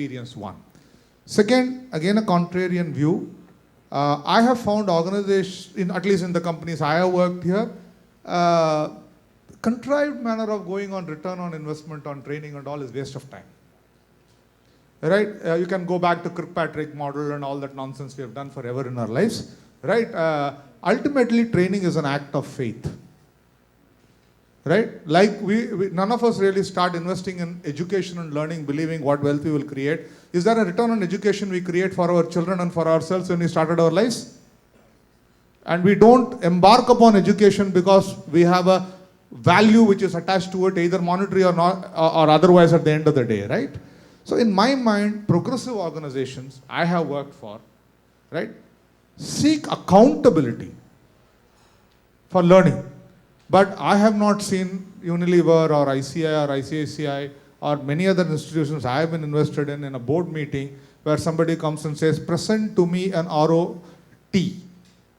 experience one. Second, again a contrarian view. I have found organizations, at least in the companies I have worked here, contrived manner of going on return on investment on training and all is waste of time. Right? You can go back to Kirkpatrick model and all that nonsense we have done forever in our lives. Right? Ultimately, training is an act of faith. Right? Like none of us really start investing in education and learning, believing what wealth we will create. Is there a return on education we create for our children and for ourselves when we started our lives? And we don't embark upon education because we have a value which is attached to it, either monetary or not, or otherwise at the end of the day, right? So in my mind, progressive organizations I have worked for, right, seek accountability for learning. But I have not seen Unilever or ICI or ICICI or many other institutions I have been invested in a board meeting where somebody comes and says, present to me an ROT,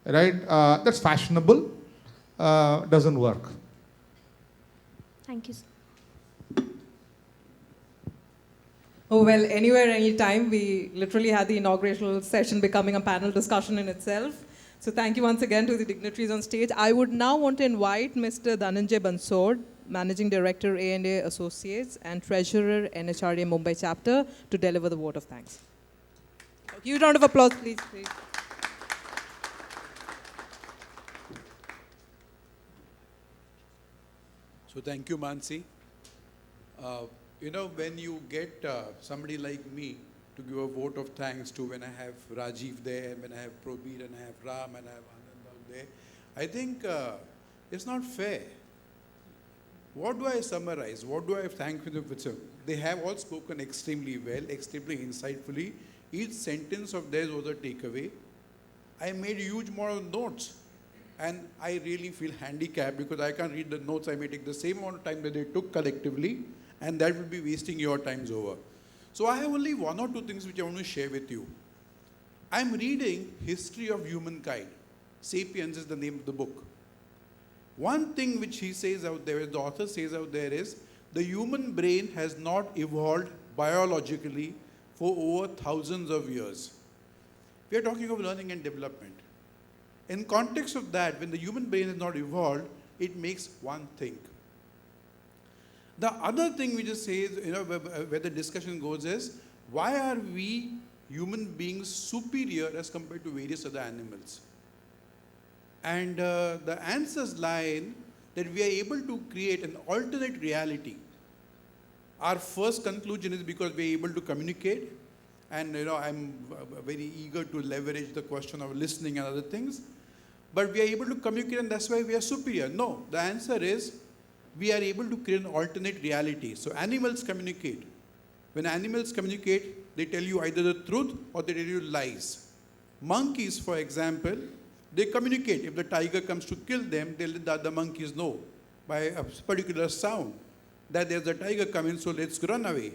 right? That's fashionable, doesn't work. Thank you, sir. Oh, well, anywhere, anytime. We literally had the inaugural session becoming a panel discussion in itself. So thank you once again to the dignitaries on stage. I would now want to invite Mr. Dhananjay Bansod, Managing Director, A&A Associates, and Treasurer, NHRDA Mumbai Chapter, to deliver the vote of thanks. A huge round of applause, please. So thank you, Mansi. When you get somebody like me to give a vote of thanks to, when I have Rajiv there, when I have Probir, and I have Ram, and I have Anand out there, I think it's not fair. What do I summarize? What do I thank them with? They have all spoken extremely well, extremely insightfully. Each sentence of theirs was a takeaway. I made a huge amount of notes. And I really feel handicapped because I can't read the notes. I may take the same amount of time that they took collectively, and that will be wasting your times over. So I have only one or two things which I want to share with you. I'm reading History of Humankind. Sapiens is the name of the book. One thing which he says out there, the author says out there, is the human brain has not evolved biologically for over thousands of years. We are talking of learning and development. In context of that, when the human brain has not evolved, it makes one think. The other thing we just say, where the discussion goes is, why are we human beings superior as compared to various other animals? And the answers lie in that we are able to create an alternate reality. Our first conclusion is because we are able to communicate, and I'm very eager to leverage the question of listening and other things. But we are able to communicate, and that's why we are superior. No, the answer is we are able to create an alternate reality. So animals communicate. When animals communicate, they tell you either the truth or they tell you lies. Monkeys, for example, they communicate. If the tiger comes to kill them, they let the other monkeys know by a particular sound that there's a tiger coming, so let's run away.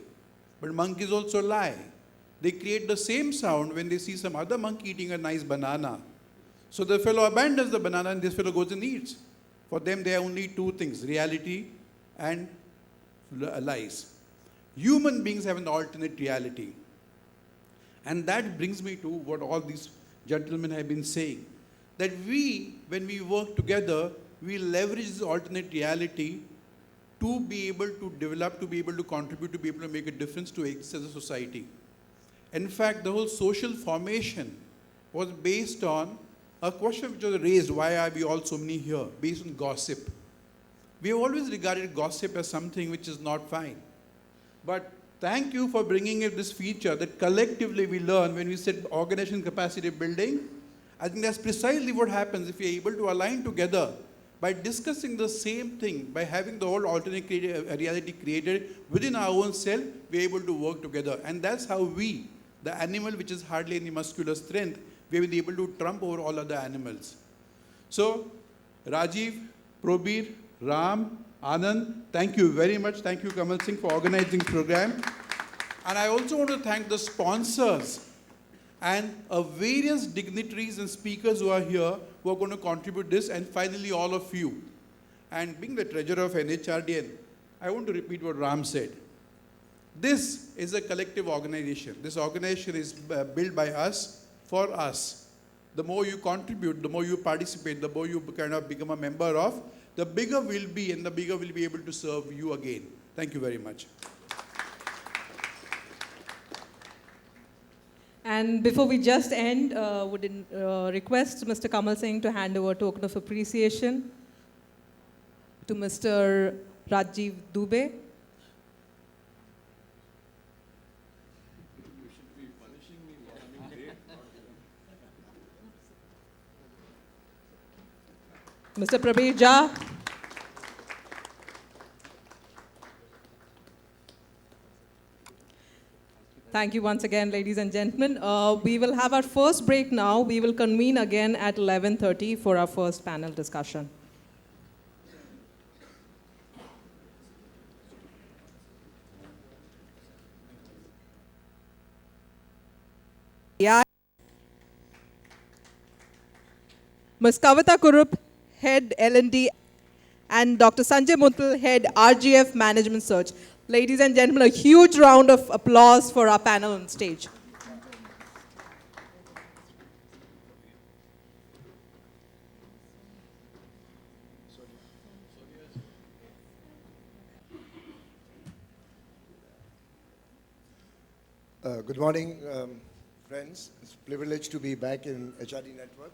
But monkeys also lie. They create the same sound when they see some other monkey eating a nice banana. So the fellow abandons the banana and this fellow goes and eats. For them, there are only two things, reality and lies. Human beings have an alternate reality. And that brings me to what all these gentlemen have been saying. That when we work together, we leverage this alternate reality to be able to develop, to be able to contribute, to be able to make a difference to exist as a society. In fact, the whole social formation was based on a question which was raised, why are we all so many here, based on gossip. We have always regarded gossip as something which is not fine. But thank you for bringing in this feature that collectively we learn when we set organization capacity building. I think that's precisely what happens if we are able to align together by discussing the same thing, by having the whole alternate reality created within our own self, we are able to work together. And that's how we, the animal which is hardly any muscular strength, we will be able to trump over all other animals. So, Rajiv, Probir, Ram, Anand, thank you very much. Thank you, Kamal Singh, for organizing the program. And I also want to thank the sponsors and various dignitaries and speakers who are here who are going to contribute this, and finally all of you. And being the treasurer of NHRDN, I want to repeat what Ram said. This is a collective organization. This organization is built by us for us. The more you contribute, the more you participate, the more you kind of become a member of, the bigger we'll be and the bigger we'll be able to serve you again. Thank you very much. And before we just end, would request Mr. Kamal Singh to hand over token of appreciation to Mr. Rajiv Dubey. Mr. Prabir Jha. Thank you once again, ladies and gentlemen. We will have our first break now. We will convene again at 11:30 for our first panel discussion. Yeah. Ms. Kavita Kurup, Head L&D, and Dr. Sanjay Muntal, Head RGF Management Search. Ladies and gentlemen, a huge round of applause for our panel on stage. Good morning, friends. It's a privilege to be back in HRD Network.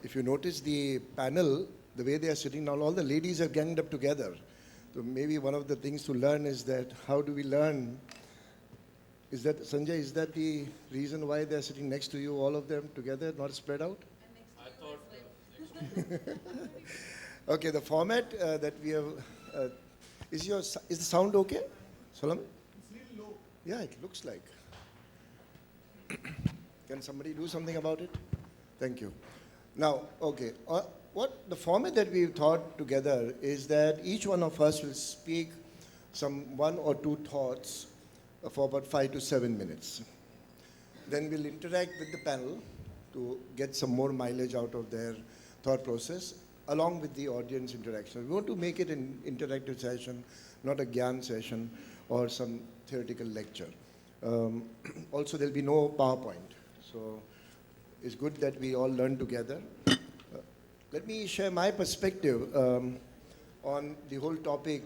If you notice the panel, the way they are sitting now, all the ladies are ganged up together. So maybe one of the things to learn is that how do we learn? Is that, Sanjay, is that the reason why they're sitting next to you, all of them together, not spread out? I thought. Okay, the format that we have, is the sound okay, Solomon? Yeah, it looks like. Can somebody do something about it? Thank you. Now, okay, what the format that we've thought together is that each one of us will speak some 1 or 2 thoughts for about 5 to 7 minutes. Then we'll interact with the panel to get some more mileage out of their thought process, along with the audience interaction. We want to make it an interactive session, not a Gyan session or some theoretical lecture. Also, there'll be no PowerPoint. So it's good that we all learn together. Let me share my perspective on the whole topic.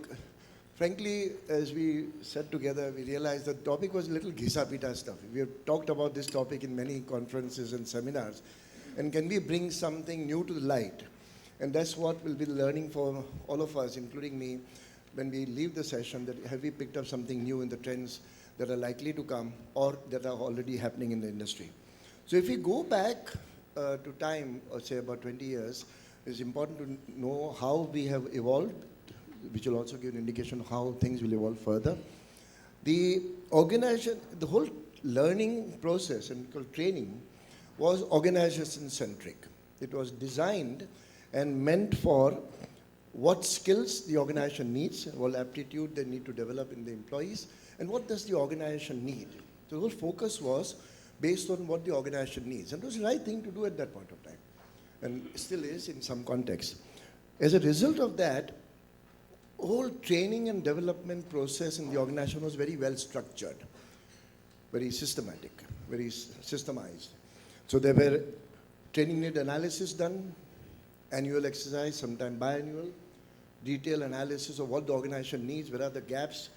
Frankly, as we sat together, we realized the topic was a little ghisa-pita stuff. We have talked about this topic in many conferences and seminars. And can we bring something new to the light? And that's what we'll be learning for all of us, including me, when we leave the session, that have we picked up something new in the trends that are likely to come or that are already happening in the industry. So if we go back to time, or say about 20 years, it's important to know how we have evolved, which will also give an indication of how things will evolve further. The organization, the whole learning process and training was organization-centric. It was designed and meant for what skills the organization needs, what aptitude they need to develop in the employees, and what does the organization need. So the whole focus was based on what the organization needs. And it was the right thing to do at that point of time, and still is in some context. As a result of that, whole training and development process in the organization was very well structured, very systematic, very systemized. So there were training need analysis done, annual exercise, sometime biannual, detailed analysis of what the organization needs, where are the gaps,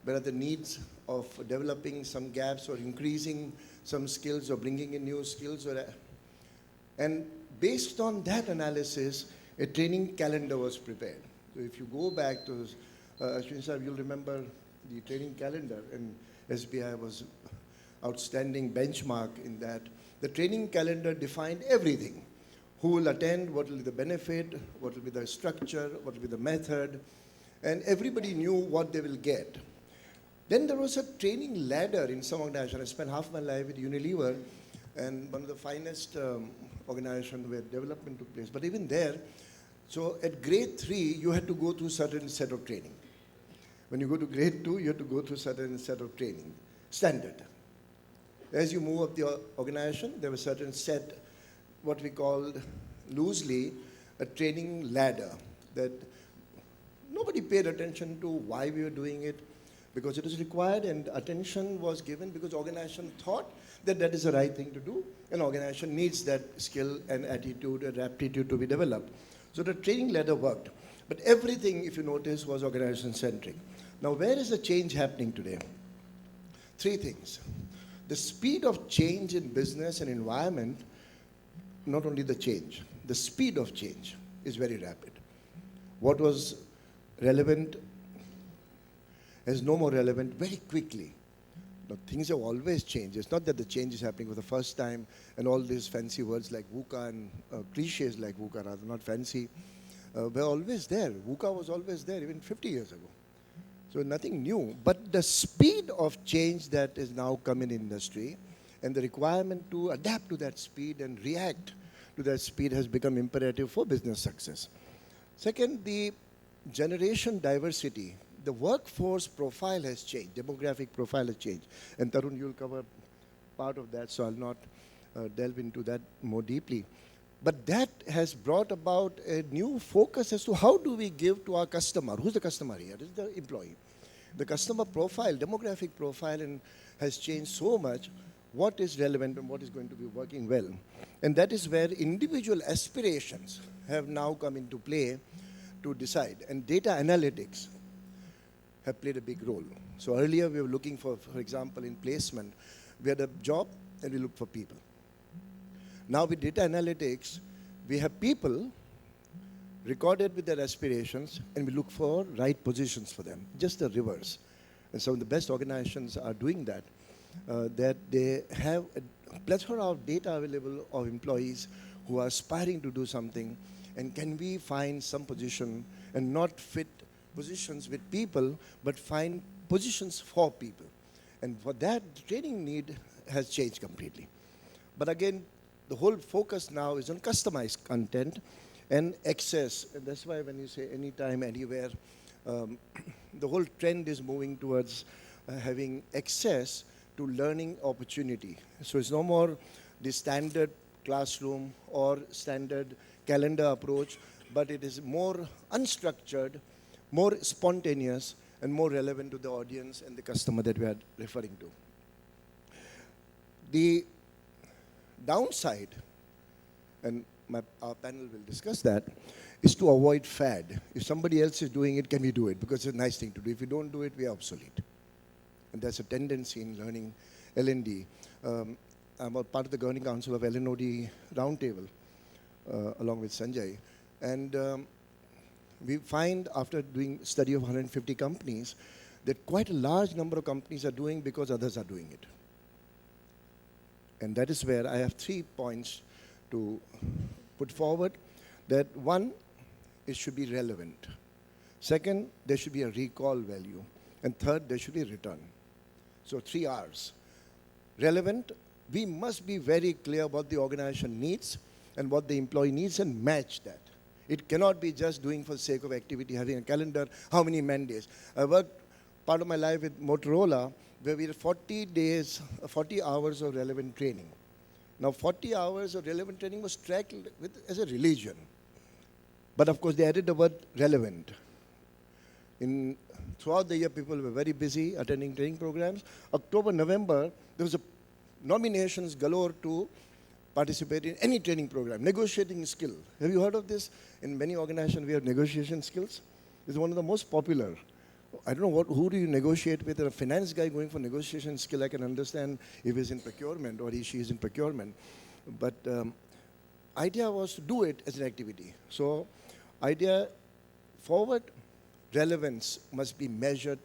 where are the needs of developing some gaps or increasing some skills or bringing in new skills. And based on that analysis, a training calendar was prepared. So if you go back to, Ashwin sir, you'll remember the training calendar, and SBI was outstanding benchmark in that. The training calendar defined everything. Who will attend, what will be the benefit, what will be the structure, what will be the method, and everybody knew what they will get. Then there was a training ladder in some organization. I spent half my life with Unilever, and one of the finest organizations where development took place. But even there, so at grade 3, you had to go through a certain set of training. When you go to grade 2, you have to go through a certain set of training, standard. As you move up the organization, there was a certain set, what we called loosely a training ladder, that nobody paid attention to why we were doing it. because it is required and attention was given because organization thought that that is the right thing to do, and organization needs that skill and attitude and aptitude to be developed. So the training ladder worked. But everything, if you notice, was organization-centric. Now, where is the change happening today? Three things. The speed of change in business and environment, not only the change, the speed of change is very rapid. What was relevant is no more relevant very quickly. Now, things have always changed. It's not that the change is happening for the first time and all these fancy words like VUCA and cliches like VUCA, rather not fancy, were always there. VUCA was always there even 50 years ago. So nothing new. But the speed of change that is now come in industry and the requirement to adapt to that speed and react to that speed has become imperative for business success. Second, the generation diversity. The workforce profile has changed, demographic profile has changed. And Tarun, you'll cover part of that, so I'll not delve into that more deeply. But that has brought about a new focus as to how do we give to our customer. Who's the customer here? This is the employee. The customer profile, demographic profile has changed so much. What is relevant and what is going to be working well. And that is where individual aspirations have now come into play to decide. And data analytics have played a big role. So earlier we were looking for example, in placement, we had a job and we looked for people. Now with data analytics, we have people recorded with their aspirations and we look for right positions for them, just the reverse. And some of the best organizations are doing that, that they have a plethora of data available of employees who are aspiring to do something, and can we find some position and not fit positions with people, but find positions for people. And for that, the training need has changed completely. But again, the whole focus now is on customized content and access. And that's why when you say anytime, anywhere, the whole trend is moving towards having access to learning opportunity. So it's no more the standard classroom or standard calendar approach, but it is more unstructured, more spontaneous, and more relevant to the audience and the customer that we are referring to. The downside, and our panel will discuss that, is to avoid fad. If somebody else is doing it, can we do it? Because it's a nice thing to do. If we don't do it, we are obsolete. And there's a tendency in learning L&D. I'm a part of the governing council of LNOD Roundtable, along with Sanjay. And we find after doing study of 150 companies that quite a large number of companies are doing because others are doing it. And that is where I have 3 points to put forward. That one, it should be relevant. Second, there should be a recall value. And third, there should be return. So 3 R's. Relevant, we must be very clear what the organization needs and what the employee needs and match that. It cannot be just doing for the sake of activity, having a calendar, how many man days. I worked part of my life with Motorola, where we had 40 days, 40 hours of relevant training. Now 40 hours of relevant training was tracked as a religion. But of course they added the word relevant. Throughout the year people were very busy attending training programs. October, November, there was a nominations galore to participate in any training program. Negotiating skill. Have you heard of this? In many organizations we have negotiation skills. It's one of the most popular. I don't know who do you negotiate with. A finance guy going for negotiation skill, I can understand if he's in procurement or she is in procurement. But idea was to do it as an activity. So idea forward, relevance must be measured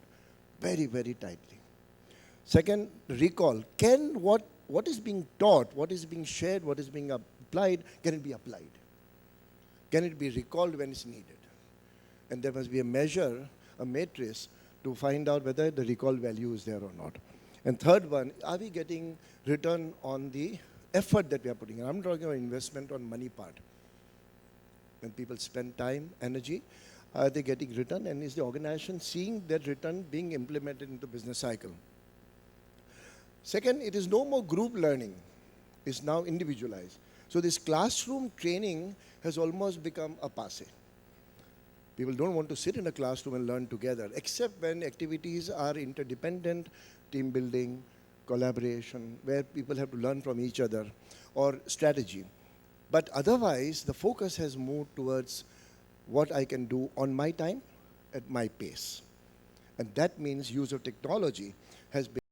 very, very tightly. Second, recall. Can what is being taught, what is being shared, what is being applied, can it be applied? Can it be recalled when it's needed? And there must be a measure, a matrix, to find out whether the recall value is there or not. And third one, are we getting return on the effort that we are putting in? I'm talking about investment on money part. When people spend time, energy, are they getting return? And is the organization seeing that return being implemented into business cycle? Second, it is no more group learning. It's now individualized. So this classroom training has almost become a passe. People don't want to sit in a classroom and learn together, except when activities are interdependent, team building, collaboration, where people have to learn from each other, or strategy. But otherwise, the focus has moved towards what I can do on my time, at my pace. And that means use of technology has been